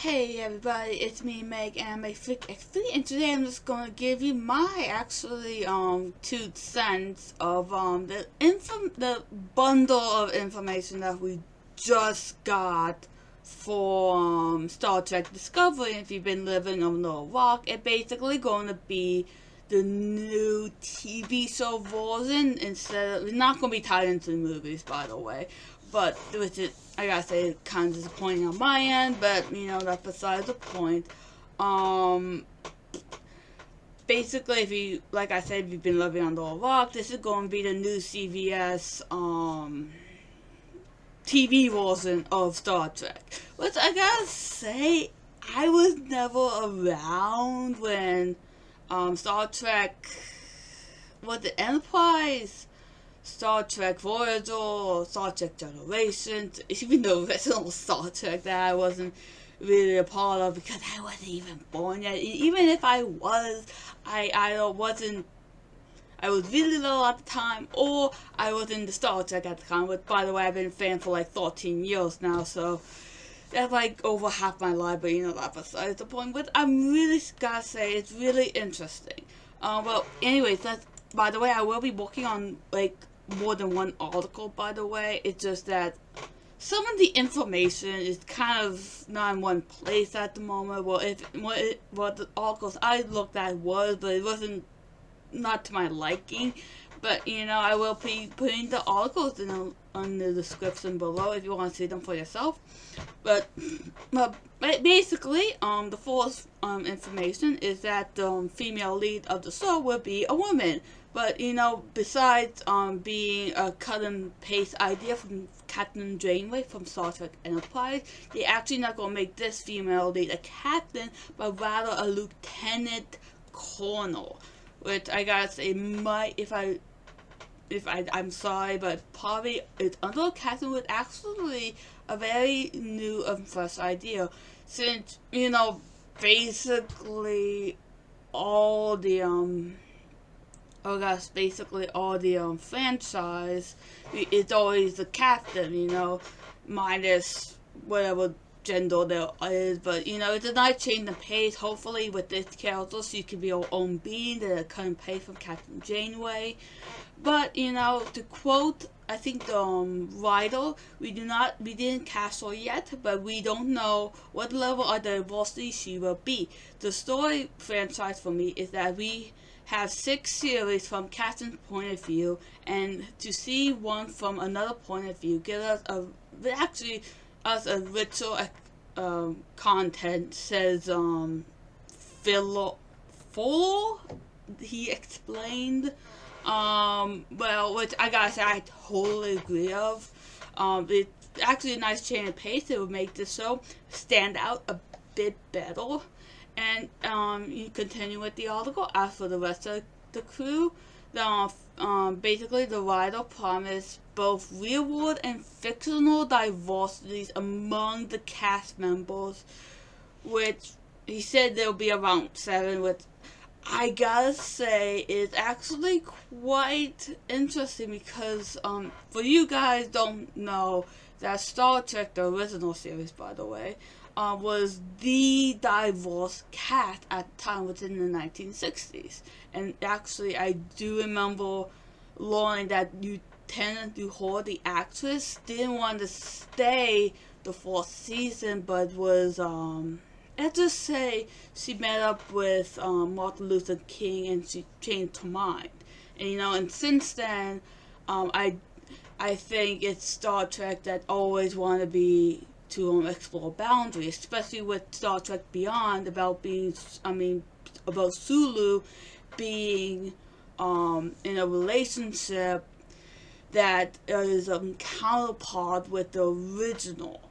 Hey everybody, it's me Meg and I'm a Freak X3 and today I'm just gonna give you my 2 cents of the bundle of information that we just got for Star Trek Discovery. If you've been living on the rock, it's basically gonna be the new TV show version instead of, it's not gonna be tied into the movies, by the way, but which is, I gotta say, kind of disappointing on my end, but that's besides the point. Um, Basically, if you, like I said, if you've been living under a rock, this is going to be the new CVS TV version of Star Trek. Which I gotta say, I was never around when Star Trek, was it Enterprise? Star Trek Voyager or Star Trek Generations, even the original Star Trek that I wasn't really a part of because I wasn't even born yet. Even if I was, I either wasn't, I was really little at the time, or I was in the Star Trek at the time. But by the way, I've been a fan for like 13 years now, so that's like over half my life. But that besides the point. But I'm really gotta say it's really interesting. Well, anyways, that's, by the way, I will be working on like more than one article, by the way. It's just that some of the information is kind of not in one place at the moment. Well, what the articles I looked at was, but it wasn't, not to my liking. But I will be putting the articles in the description below if you want to see them for yourself. But, but basically, the false information is that the female lead of the show will be a woman. But besides being a cut and paste idea from Captain Janeway from Star Trek Enterprise, they actually not gonna make this female lead a captain, but rather a lieutenant colonel. Which I gotta say might, I'm sorry, but probably it's under a captain with actually a very new and fresh idea. Since, basically all the basically all the franchise, it's always the captain, minus whatever gender there is. But it's a nice change of pace. Hopefully with this character she can be her own being, that it couldn't pay from Captain Janeway. But to quote, I think the writer, we didn't cast her yet, but we don't know what level of diversity she will be. The story franchise for me is that we have 6 series from Captain's point of view, and to see one from another point of view gives us a richer content, says Philo, he explained. Well, which I gotta say, I totally agree of. It's actually a nice change of pace. It would make the show stand out a bit better. And you continue with the article. As for the rest of the crew, basically the writer promised both real world and fictional diversities among the cast members, which he said there'll be around 7, which I gotta say is actually quite interesting because for you guys don't know that Star Trek, the original series, by the way, was the diverse cast at the time within the 1960s. And actually, I do remember learning that Lieutenant Uhura, the actress, didn't want to stay the 4th season, but was, let's just say, she met up with Martin Luther King and she changed her mind. And and since then, I think it's Star Trek that always want to be to explore boundaries, especially with Star Trek Beyond about about Sulu being in a relationship that is a counterpart with the original,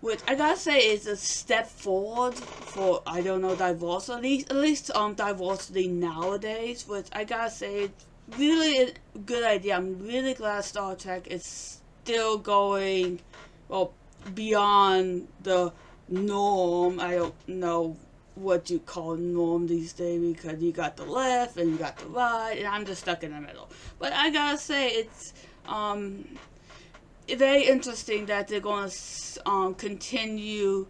which I gotta say is a step forward for, I don't know, diversity, at least diversity nowadays, which I gotta say it's really a good idea. I'm really glad Star Trek is still going, well, beyond the norm. I don't know what you call norm these days because you got the left and you got the right, and I'm just stuck in the middle. But I gotta say it's very interesting that they're going to continue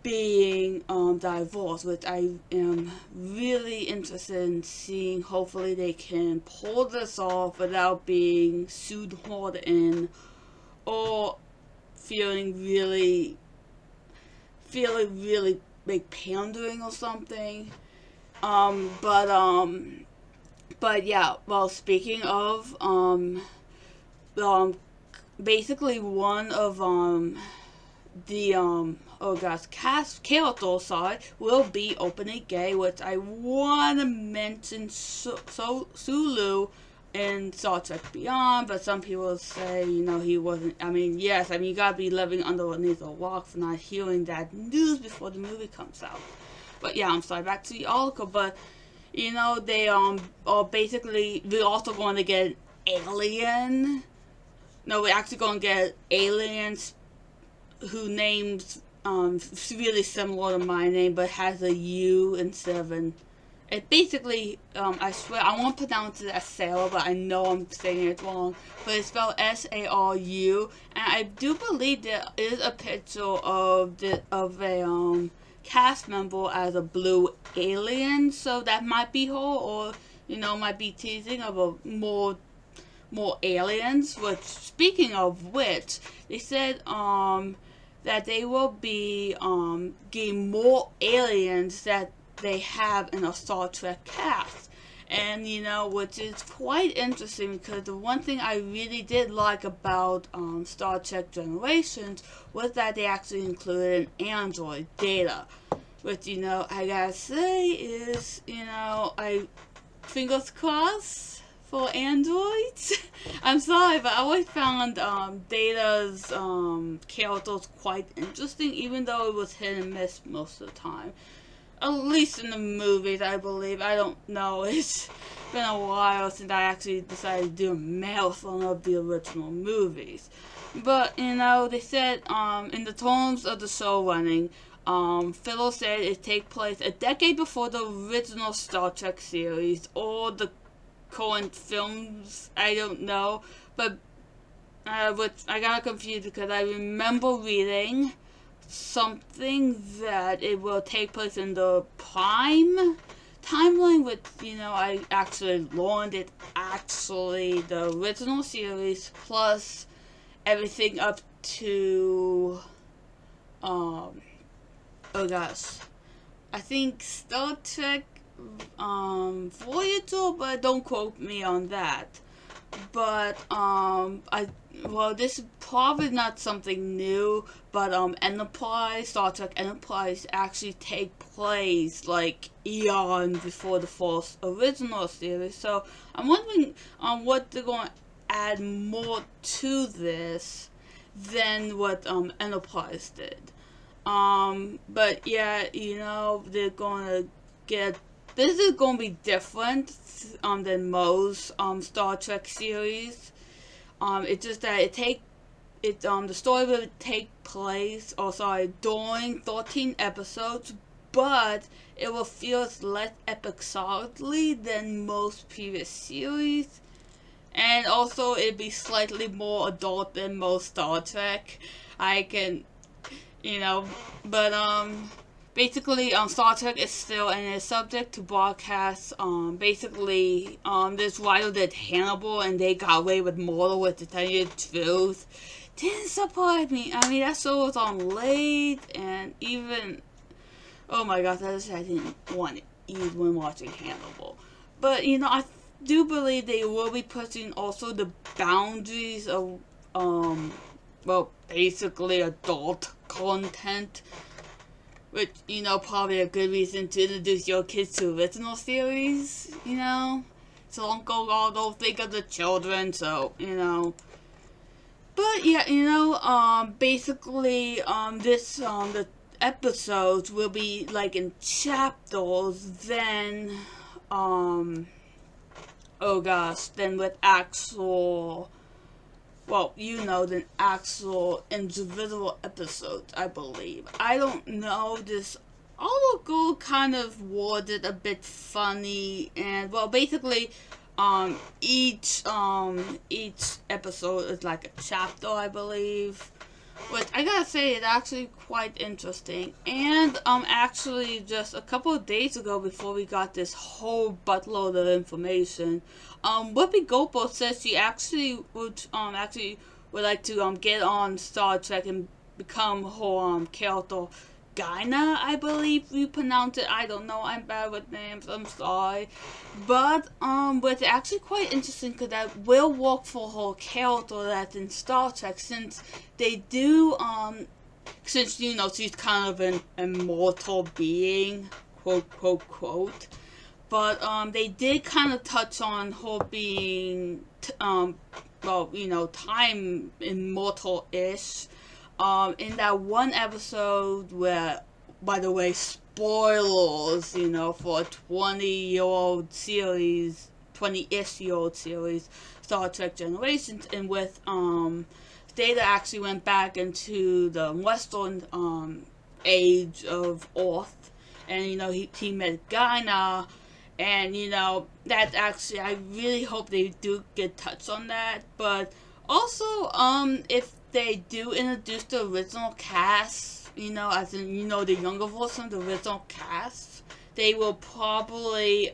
being divorced, which I am really interested in seeing. Hopefully they can pull this off without being sued hard in, or feeling really like pandering or something. Um, but um, but yeah. Well, speaking of um, basically one of the oh gosh, cast character side will be openly gay, which I wanna mention Sulu in Star Trek Beyond, but some people say, he wasn't. I mean, yes, I mean, you gotta be living underneath a rock for not hearing that news before the movie comes out. But yeah, I'm sorry, back to the article, but they are basically, we're also going to get alien. No, we're actually going to get aliens who names really similar to my name, but has a U instead of an. It basically, I swear, I won't pronounce it as Sarah, but I know I'm saying it wrong. But it's spelled Saru, and I do believe there is a picture of a cast member as a blue alien, so that might be her, or might be teasing of a more aliens. Which, speaking of which, they said that they will be getting more aliens that they have in a Star Trek cast. And which is quite interesting, because the one thing I really did like about Star Trek Generations was that they actually included an android, Data, which I gotta say is I fingers crossed for androids. I'm sorry, but I always found Data's characters quite interesting, even though it was hit and miss most of the time. At least in the movies, I believe. I don't know. It's been a while since I actually decided to do a marathon of the original movies. But, they said, in the terms of the show running, Philo said it take place a decade before the original Star Trek series, or the current films. I don't know. But, which I got confused because I remember reading something that it will take place in the prime timeline, which I actually learned it actually the original series plus everything up to oh gosh, I think Star Trek Voyager, but don't quote me on that. But this is probably not something new, but Enterprise, Star Trek Enterprise actually take place like eons before the first original series. So I'm wondering what they're going to add more to this than what Enterprise did. But yeah, they're going to get. This is going to be different than most Star Trek series. It's just that the story will take place, during 13 episodes, but it will feel less episodically than most previous series, and also it'll be slightly more adult than most Star Trek. I can, but basically, Star Trek is still and is subject to broadcast. This writer did Hannibal, and they got away with murder, with, to tell you the truth. Didn't surprise me. I mean, that show was on late, and even, oh my gosh, I didn't want to eat when watching Hannibal. But, I do believe they will be pushing also the boundaries of, basically adult content, which, probably a good reason to introduce your kids to original series, So Uncle Aldo, think of the children, so, But, yeah, basically, the episodes will be, like, in chapters, then, then with actual, than actual individual episodes, I believe. I don't know, this article kind of worded a bit funny, and, basically, each episode is like a chapter, I believe. which I gotta say is actually quite interesting. And actually just a couple of days ago, before we got this whole buttload of information, Whoopi Goldberg says she actually would like to get on Star Trek and become her character Gyna, I believe you pronounce it. I don't know. I'm bad with names. I'm sorry. But it's actually quite interesting because that will work for her character that's in Star Trek, since they do, since, she's kind of an immortal being, quote, quote, quote. But, they did kind of touch on her being, time immortal-ish. In that one episode where, by the way, spoilers, for a 20-year-old series, 20-ish-year-old series, Star Trek Generations, and with, Data actually went back into the Western, age of Earth, and, he met Gyna, and, that actually, I really hope they do get touched on that, but also, if they do introduce the original cast, as in, the younger version of the original cast, they will probably,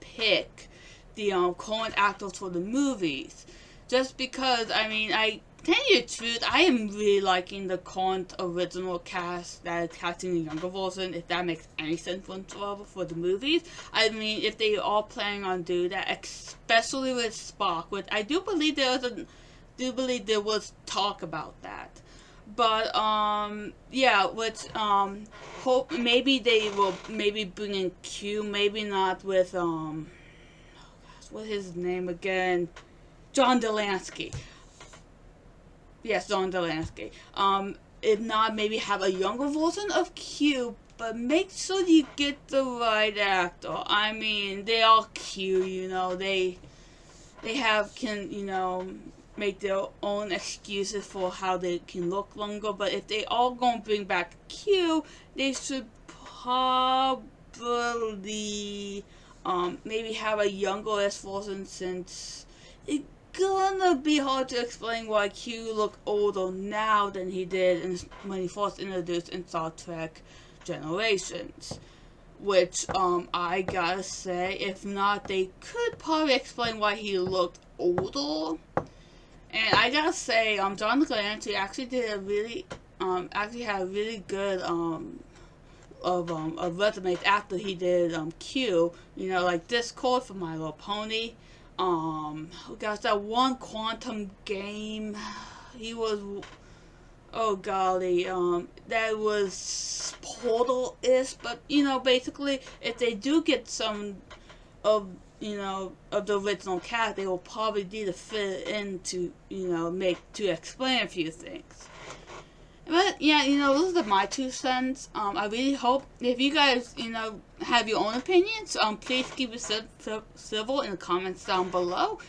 pick the, current actors for the movies. Just because, I tell you the truth, I am really liking the current original cast that is casting the younger version, if that makes any sense whatsoever for the movies. If they are planning on doing that, especially with Spock, which I do believe there was talk about that. But, hope maybe they will maybe bring in Q, maybe not with, what's his name again? John Delansky. Yes, John Delansky. If not, maybe have a younger version of Q, but make sure you get the right actor. They are Q, they can, make their own excuses for how they can look younger, but if they are going to bring back Q, they should probably, maybe have a younger version, since it's gonna be hard to explain why Q look older now than he did when he first introduced in Star Trek Generations. Which, I gotta say, if not, they could probably explain why he looked older. And I gotta say, John Delancey actually did actually had a really good, of resumes after he did, Q, like Discord for My Little Pony. Gosh, that one Quantum game, he was, oh golly, that was Portal-ish, but, basically, if they do get some of the original cast, they will probably need to fit in to, to explain a few things. But, yeah, those are my 2 cents. I really hope, if you guys, have your own opinions, please keep it civil in the comments down below.